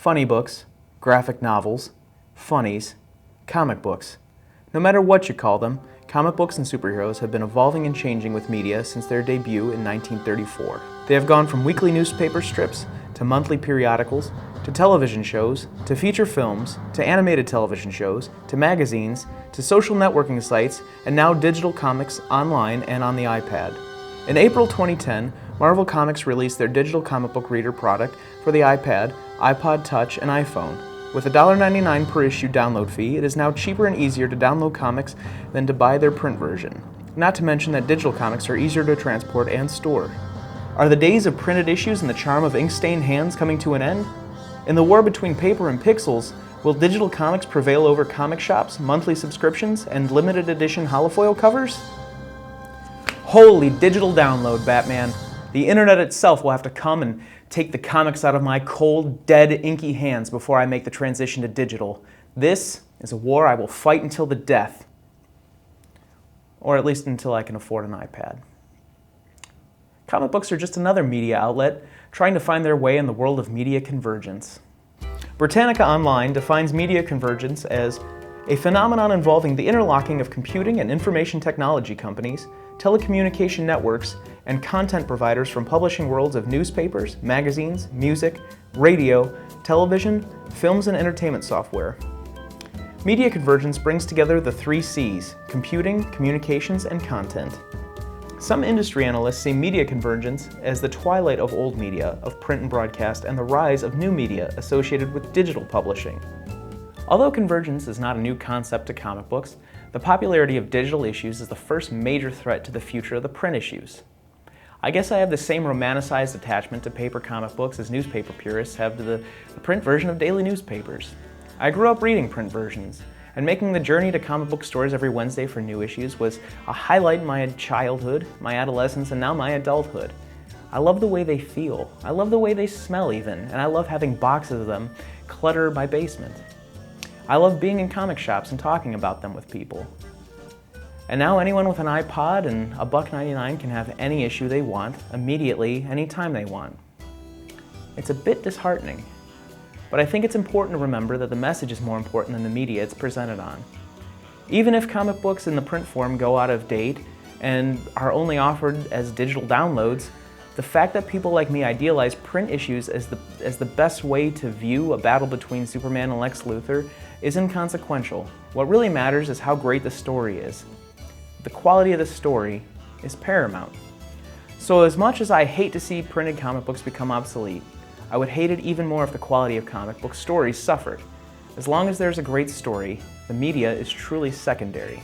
funny books, graphic novels, funnies, comic books. No matter what you call them, comic books and superheroes have been evolving and changing with media since their debut in 1934. They have gone from weekly newspaper strips, to monthly periodicals, to television shows, to feature films, to animated television shows, to magazines, to social networking sites, and now digital comics online and on the iPad. In April 2010, Marvel Comics released their digital comic book reader product for the iPad, iPod Touch, and iPhone. With a $1.99 per issue download fee, it is now cheaper and easier to download comics than to buy their print version. Not to mention that digital comics are easier to transport and store. Are the days of printed issues and the charm of ink-stained hands coming to an end? In the war between paper and pixels, will digital comics prevail over comic shops, monthly subscriptions, and limited edition holofoil covers? Holy digital download, Batman! The internet itself will have to come and take the comics out of my cold, dead, inky hands before I make the transition to digital. This is a war I will fight until the death. Or at least until I can afford an iPad. Comic books are just another media outlet trying to find their way in the world of media convergence. Britannica Online defines media convergence as a phenomenon involving the interlocking of computing and information technology companies, telecommunication networks, and content providers from publishing worlds of newspapers, magazines, music, radio, television, films, and entertainment software. Media convergence brings together the 3 C's: computing, communications, and content. Some industry analysts see media convergence as the twilight of old media, of print and broadcast, and the rise of new media associated with digital publishing. Although convergence is not a new concept to comic books, the popularity of digital issues is the first major threat to the future of the print issues. I guess I have the same romanticized attachment to paper comic books as newspaper purists have to the print version of daily newspapers. I grew up reading print versions, and making the journey to comic book stores every Wednesday for new issues was a highlight in my childhood, my adolescence, and now my adulthood. I love the way they feel, I love the way they smell even, and I love having boxes of them clutter my basement. I love being in comic shops and talking about them with people. And now anyone with an iPod and a $1.99 can have any issue they want, immediately, anytime they want. It's a bit disheartening, but I think it's important to remember that the message is more important than the media it's presented on. Even if comic books in the print form go out of date and are only offered as digital downloads, the fact that people like me idealize print issues as the best way to view a battle between Superman and Lex Luthor is inconsequential. What really matters is how great the story is. The quality of the story is paramount. So as much as I hate to see printed comic books become obsolete, I would hate it even more if the quality of comic book stories suffered. As long as there's a great story, the media is truly secondary.